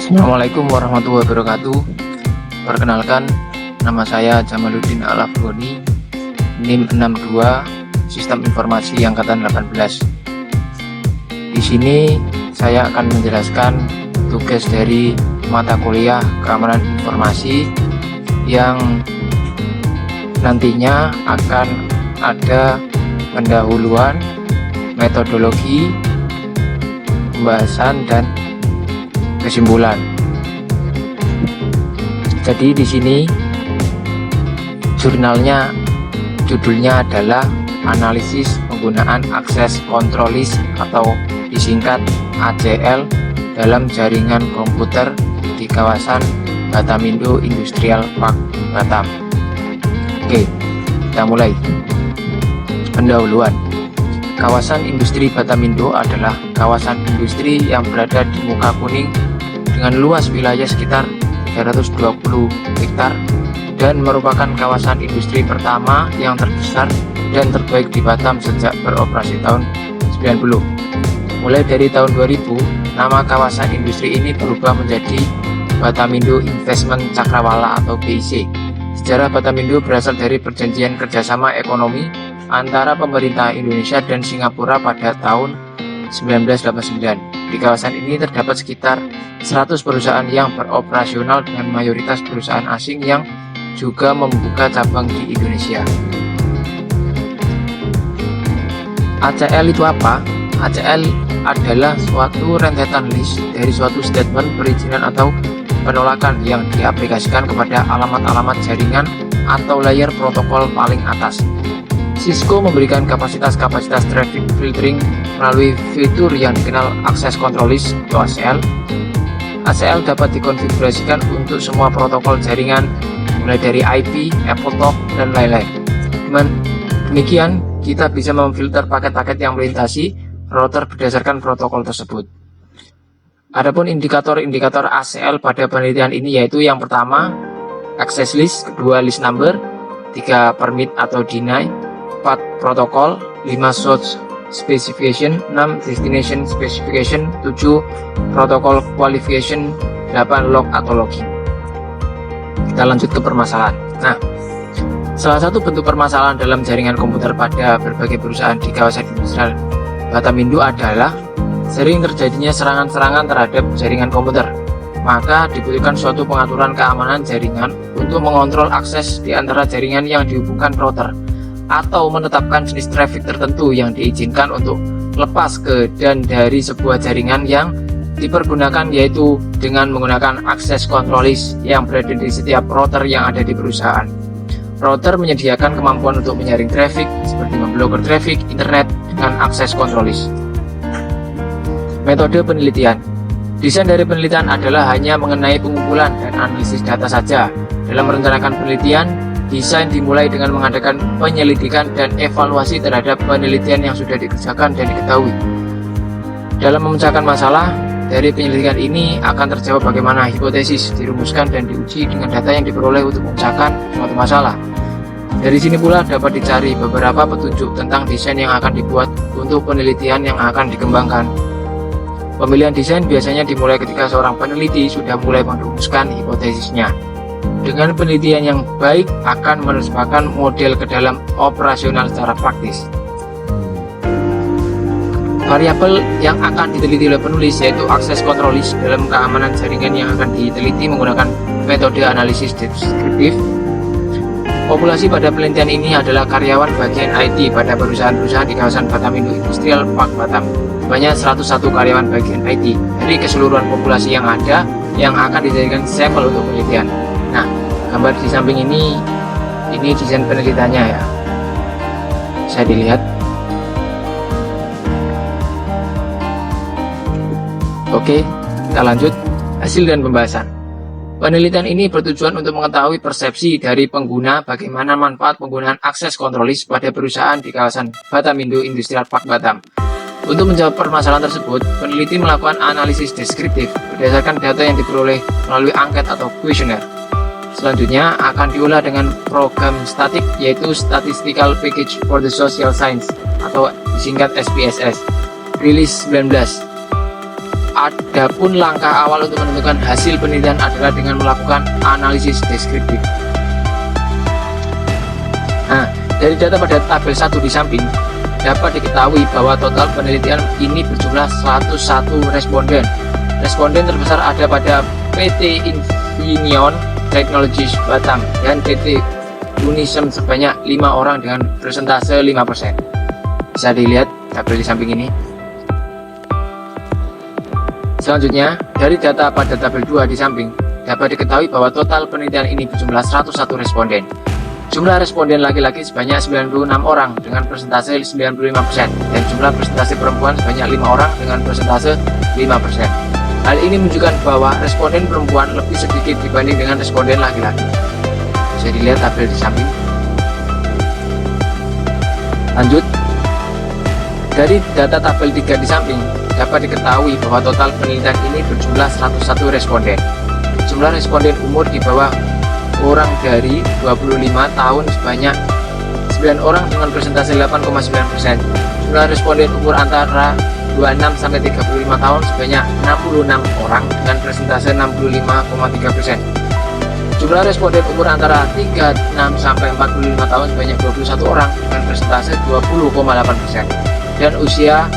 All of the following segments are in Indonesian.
Assalamualaikum warahmatullahi wabarakatuh. Perkenalkan, nama saya Jamaluddin Al-Afghani, NIM 62, Sistem Informasi Angkatan 18. Di sini saya akan menjelaskan tugas dari mata kuliah Keamanan Informasi yang nantinya akan ada pendahuluan, metodologi, pembahasan, dan kesimpulan. Jadi di sini judulnya adalah analisis penggunaan akses control list atau disingkat ACL dalam jaringan komputer di kawasan Batamindo Industrial Park Batam. Oke, kita mulai. Pendahuluan. Kawasan industri Batamindo adalah kawasan industri yang berada di muka kuning dengan luas wilayah sekitar 320 hektar dan merupakan kawasan industri pertama yang terbesar dan terbaik di Batam sejak beroperasi tahun 90. Mulai dari tahun 2000, nama kawasan industri ini berubah menjadi Batamindo Investment Cakrawala atau BIC. Sejarah Batamindo berasal dari perjanjian kerjasama ekonomi antara pemerintah Indonesia dan Singapura pada tahun 1989. Di kawasan ini terdapat sekitar 100 perusahaan yang beroperasional dengan mayoritas perusahaan asing yang juga membuka cabang di Indonesia. ACL itu apa? ACL adalah suatu rentetan list dari suatu statement perizinan atau penolakan yang diaplikasikan kepada alamat-alamat jaringan atau layer protokol paling atas. Cisco memberikan kapasitas traffic filtering melalui fitur yang dikenal Access Control List atau ACL. ACL dapat dikonfigurasikan untuk semua protokol jaringan, mulai dari IP, AppleTalk, dan lain-lain. Demikian, kita bisa memfilter paket-paket yang melintasi router berdasarkan protokol tersebut. Adapun indikator-indikator ACL pada penelitian ini yaitu yang pertama, access list, kedua list number, 3 permit atau deny, 4 protokol, 5 source specification, 6 destination specification, 7 protokol qualification, 8 log atau logging. Kita lanjut ke permasalahan. Nah, salah satu bentuk permasalahan dalam jaringan komputer pada berbagai perusahaan di kawasan industrial Batamindo adalah sering terjadinya serangan-serangan terhadap jaringan komputer. Maka dibutuhkan suatu pengaturan keamanan jaringan untuk mengontrol akses di antara jaringan yang dihubungkan router, atau menetapkan jenis traffic tertentu yang diizinkan untuk lepas ke dan dari sebuah jaringan yang dipergunakan, yaitu dengan menggunakan akses control list yang berada di setiap router yang ada di perusahaan. Router menyediakan kemampuan untuk menyaring traffic seperti memblokir traffic internet dengan akses control list. Metode penelitian. Desain dari penelitian adalah hanya mengenai pengumpulan dan analisis data saja. Dalam merencanakan penelitian, desain dimulai dengan mengadakan penyelidikan dan evaluasi terhadap penelitian yang sudah dikerjakan dan diketahui. Dalam memecahkan masalah, dari penyelidikan ini akan terjawab bagaimana hipotesis dirumuskan dan diuji dengan data yang diperoleh untuk memecahkan suatu masalah. Dari sini pula dapat dicari beberapa petunjuk tentang desain yang akan dibuat untuk penelitian yang akan dikembangkan. Pemilihan desain biasanya dimulai ketika seorang peneliti sudah mulai merumuskan hipotesisnya. Dengan penelitian yang baik akan menerjemahkan model ke dalam operasional secara praktis. Variabel yang akan diteliti oleh penulis yaitu akses control list dalam keamanan jaringan yang akan diteliti menggunakan metode analisis deskriptif. Populasi pada penelitian ini adalah karyawan bagian IT pada perusahaan-perusahaan di kawasan Batamindo Industrial Park Batam. Banyak 101 karyawan bagian IT dari keseluruhan populasi yang ada yang akan dijadikan sampel untuk penelitian. Nah, gambar di samping ini desain penelitiannya ya. Bisa dilihat. Oke, kita lanjut. Hasil dan pembahasan. Penelitian ini bertujuan untuk mengetahui persepsi dari pengguna bagaimana manfaat penggunaan akses control list pada perusahaan di kawasan Batamindo Industrial Park Batam. Untuk menjawab permasalahan tersebut, peneliti melakukan analisis deskriptif berdasarkan data yang diperoleh melalui angket atau kuesioner. Selanjutnya akan diolah dengan program statik yaitu Statistical Package for the Social Science atau disingkat SPSS. Rilis 19. Adapun langkah awal untuk menentukan hasil penelitian adalah dengan melakukan analisis deskriptif. Nah, dari data pada tabel 1 di samping dapat diketahui bahwa total penelitian ini berjumlah 101 responden. Responden terbesar ada pada PT Infineon Technologies Batam dan PT Unisem sebanyak 5 orang dengan persentase 5%. Bisa dilihat tabel di samping ini. Selanjutnya, dari data pada tabel 2 di samping dapat diketahui bahwa total penelitian ini berjumlah 101 responden. Jumlah responden laki-laki sebanyak 96 orang dengan persentase 95% dan jumlah persentase perempuan sebanyak 5 orang dengan persentase 5%. Hal ini menunjukkan bahwa responden perempuan lebih sedikit dibanding dengan responden laki-laki. Bisa dilihat tabel di samping. Lanjut, dari data tabel 3 di samping dapat diketahui bahwa total penelitian ini berjumlah 101 responden. Jumlah responden umur di bawah orang dari 25 tahun sebanyak 9 orang dengan persentase 8,9%. Jumlah responden umur antara 26 sampai 35 tahun sebanyak 66 orang dengan persentase 65,3%. Jumlah responden umur antara 36 sampai 45 tahun sebanyak 21 orang dengan persentase 20,8%. Dan usia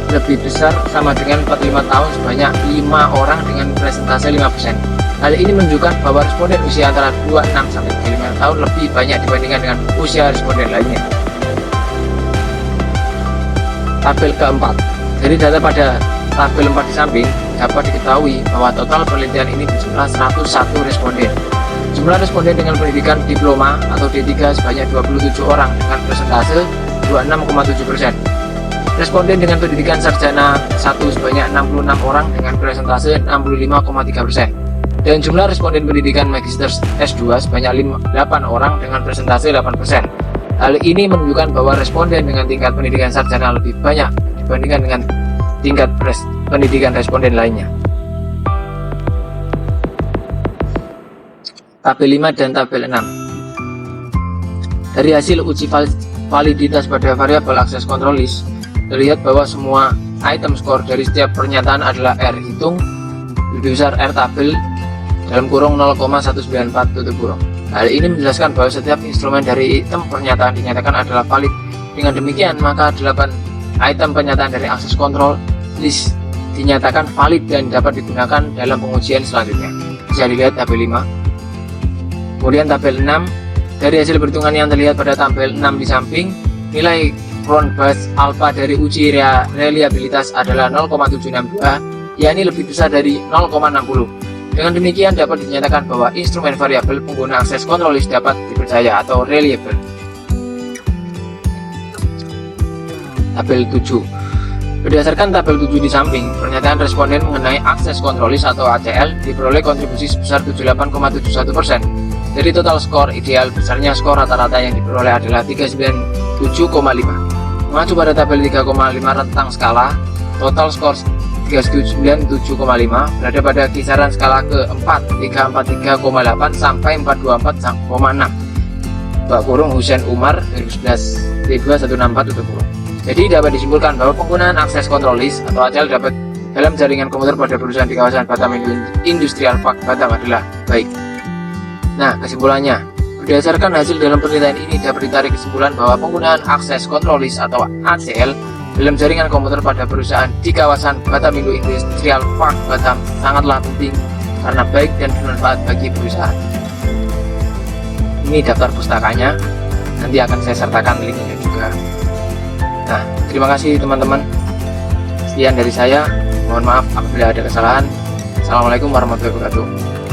lebih besar sama dengan 45 tahun sebanyak 5 orang dengan persentase 5%. Hal ini menunjukkan bahwa responden usia antara 26 sampai 35 tahun lebih banyak dibandingkan dengan usia responden lainnya. Tabel keempat. Dari data pada tabel 4 di samping dapat diketahui bahwa total penelitian ini berjumlah 101 responden. Jumlah responden dengan pendidikan diploma atau D3 sebanyak 27 orang dengan persentase 26,7%. Responden dengan pendidikan sarjana 1 sebanyak 66 orang dengan persentase 65,3%. Dan jumlah responden pendidikan magister S2 sebanyak 8 orang dengan persentase 8%. Hal ini menunjukkan bahwa responden dengan tingkat pendidikan sarjana lebih banyak dibandingkan dengan tingkat pendidikan responden lainnya. Tabel 5 dan tabel 6. Dari hasil uji validitas pada variabel akses kontrol list, terlihat bahwa semua item skor dari setiap pernyataan adalah R hitung lebih besar R tabel dalam kurung 0,194 tutup kurung. Hal ini menjelaskan bahwa setiap instrumen dari item pernyataan dinyatakan adalah valid. Dengan demikian, maka 8 item pernyataan dari akses kontrol list dinyatakan valid dan dapat digunakan dalam pengujian selanjutnya. Bisa dilihat tabel 5. Kemudian tabel 6. Dari hasil perhitungan yang terlihat pada tabel 6 di samping, nilai Cron-Bus alpha dari uji reliabilitas adalah 0,762, yakni lebih besar dari 0,60. Dengan demikian dapat dinyatakan bahwa instrumen variabel pengguna akses kontrol list dapat dipercaya atau reliable. Tabel 7. Berdasarkan tabel 7 di samping, pernyataan responden mengenai akses kontrol list atau ACL diperoleh kontribusi sebesar 78,71%. Dari total skor ideal, besarnya skor rata-rata yang diperoleh adalah 397,5. Mengacu pada tabel 3,5 rentang skala, total skor 397,5 berada pada kisaran skala ke-4, 343,8 sampai 424,6. Bak kurung Husein Umar 2011 T2164 tutup kurung. Jadi dapat disimpulkan bahwa penggunaan akses kontrol list atau ACL dapat dalam jaringan komputer pada perusahaan di kawasan Batam Industrial Park Batam adalah baik. Nah, kesimpulannya, berdasarkan hasil dalam penelitian ini dapat ditarik kesimpulan bahwa penggunaan akses kontrol list atau ACL dalam jaringan komputer pada perusahaan di kawasan Batam Industrial Park Batam sangatlah penting karena baik dan bermanfaat bagi perusahaan. Ini daftar pustakanya, nanti akan saya sertakan linknya juga. Nah, terima kasih teman-teman. Sekian dari saya, mohon maaf apabila ada kesalahan. Assalamualaikum warahmatullahi wabarakatuh.